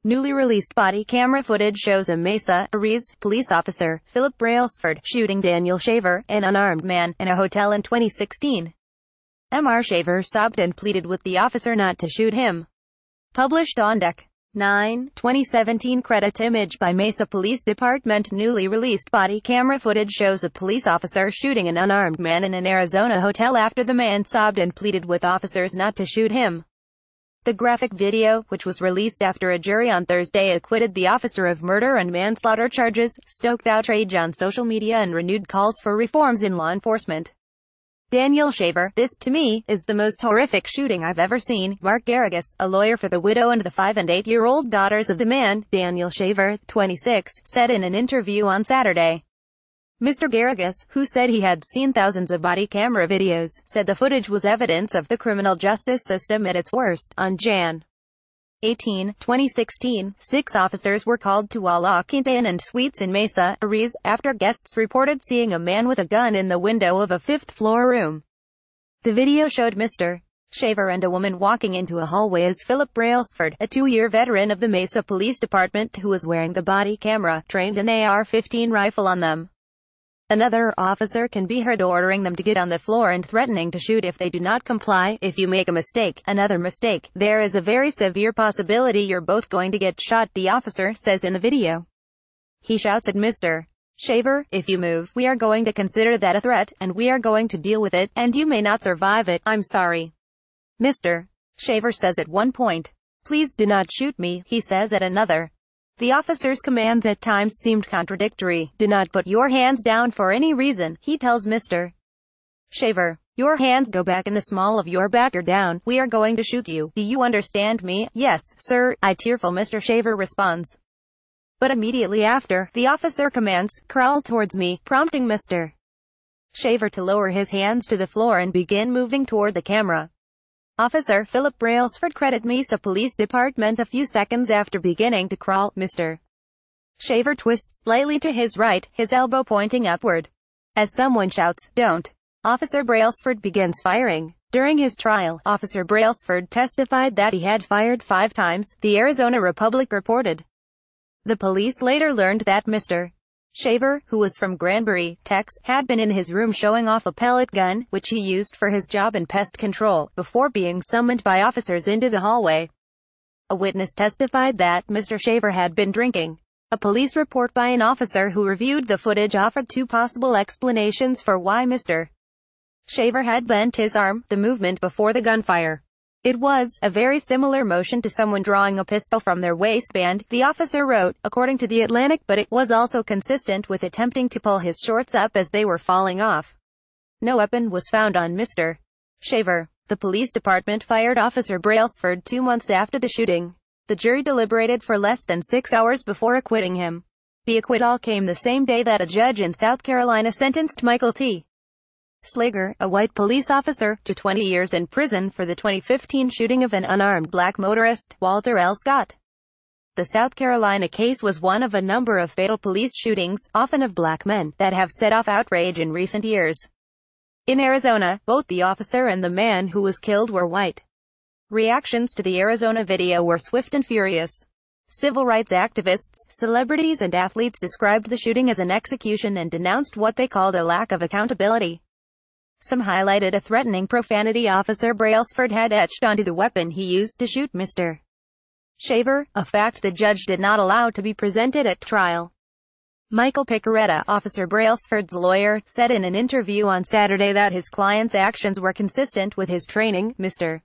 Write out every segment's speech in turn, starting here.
Newly released body camera footage shows a Mesa, Ariz, police officer, Philip Brailsford, shooting Daniel Shaver, an unarmed man, in a hotel in 2016. Mr. Shaver sobbed and pleaded with the officer not to shoot him. Published OnDec. 9, 2017. Credit image by Mesa Police Department. Newly released body camera footage shows a police officer shooting an unarmed man in an Arizona hotel after the man sobbed and pleaded with officers not to shoot him. The graphic video, which was released after a jury on Thursday acquitted the officer of murder and manslaughter charges, stoked outrage on social media and renewed calls for reforms in law enforcement. Daniel Shaver, "This, to me, is the most horrific shooting I've ever seen," Mark Ariz, a lawyer for the widow and the 5- and 8-year-old daughters of the man, Daniel Shaver, 26, said in an interview on Saturday. Mr. Ariz, who said he had seen thousands of body camera videos, said the footage was evidence of the criminal justice system at its worst. On Jan. 18, 2016, 6 officers were called to La Quinta Inn and Suites in Mesa, Ariz, after guests reported seeing a man with a gun in the window of a 5th-floor room. The video showed Mr. Shaver and a woman walking into a hallway as Philip Brailsford, a 2-year veteran of the Mesa Police Department who was wearing the body camera, trained an AR-15 rifle on them. Another officer can be heard ordering them to get on the floor and threatening to shoot if they do not comply. "If you make a mistake, another mistake, there is a very severe possibility you're both going to get shot," the officer says in the video. He shouts at Mr. Shaver, "If you move, we are going to consider that a threat, and we are going to deal with it, and you may not survive it. I'm sorry." Mr. Shaver says at one point. "Please do not shoot me," he says at another. The officer's commands at times seemed contradictory. "Do not put your hands down for any reason," he tells Mr. Shaver. "Your hands go back in the small of your back or down. We are going to shoot you. Do you understand me?" "Yes, sir." Tearful Mr. Shaver responds. But immediately after, the officer commands, "Crawl towards me," prompting Mr. Shaver to lower his hands to the floor and begin moving toward the camera. Officer Philip Brailsford credit Mesa Police Department. A few seconds after beginning to crawl, Mr. Shaver twists slightly to his right, his elbow pointing upward. As someone shouts, "Don't!" Officer Brailsford begins firing. During his trial, Officer Brailsford testified that he had fired 5 times, the Arizona Republic reported. The police later learned that Mr. Shaver, who was from Granbury, Texas, had been in his room showing off a pellet gun, which he used for his job in pest control, before being summoned by officers into the hallway. A witness testified that Mr. Shaver had been drinking. A police report by an officer who reviewed the footage offered 2 possible explanations for why Mr. Shaver had bent his arm, the movement before the gunfire. "It was a very similar motion to someone drawing a pistol from their waistband," the officer wrote, according to The Atlantic, but it was also consistent with attempting to pull his shorts up as they were falling off. No weapon was found on Mr. Shaver. The police department fired Officer Brailsford 2 months after the shooting. The jury deliberated for less than 6 hours before acquitting him. The acquittal came the same day that a judge in South Carolina sentenced Michael T. Slager, a white police officer, to 20 years in prison for the 2015 shooting of an unarmed black motorist, Walter L. Scott. The South Carolina case was one of a number of fatal police shootings, often of black men, that have set off outrage in recent years. In Arizona, both the officer and the man who was killed were white. Reactions to the Arizona video were swift and furious. Civil rights activists, celebrities and athletes described the shooting as an execution and denounced what they called a lack of accountability. Some highlighted a threatening profanity Officer Brailsford had etched onto the weapon he used to shoot Mr. Shaver, a fact the judge did not allow to be presented at trial. Michael Picaretta, Officer Brailsford's lawyer, said in an interview on Saturday that his client's actions were consistent with his training. Mr.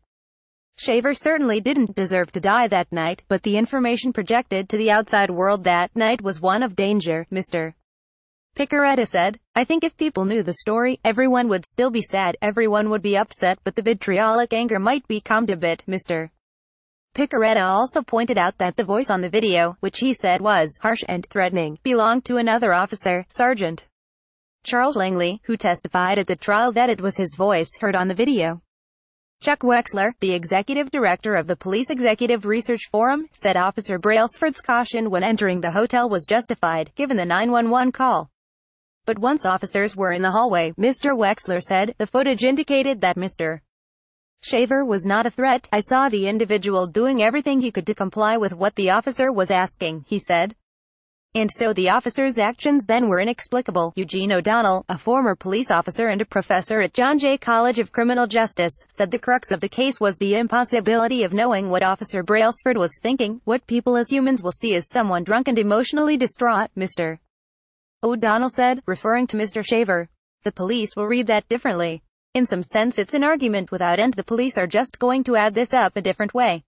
Shaver certainly didn't deserve to die that night, but the information projected to the outside world that night was one of danger, Mr. Picaretta said. "I think if people knew the story, everyone would still be sad, everyone would be upset, but the vitriolic anger might be calmed a bit." Mr. Picaretta also pointed out that the voice on the video, which he said was harsh and threatening, belonged to another officer, Sergeant Charles Langley, who testified at the trial that it was his voice heard on the video. Chuck Wexler, the executive director of the Police Executive Research Forum, said Officer Brailsford's caution when entering the hotel was justified, given the 911 call. But once officers were in the hallway, Mr. Wexler said, the footage indicated that Mr. Shaver was not a threat. I saw the individual doing everything he could to comply with what the officer was asking, he said. And so the officer's actions then were inexplicable. Eugene O'Donnell, a former police officer and a professor at John Jay College of Criminal Justice, said the crux of the case was the impossibility of knowing what Officer Brailsford was thinking. What people as humans will see is someone drunk and emotionally distraught, Mr. O'Donnell said, referring to Mr. Shaver. The police will read that differently. In some sense it's an argument without end. The police are just going to add this up a different way.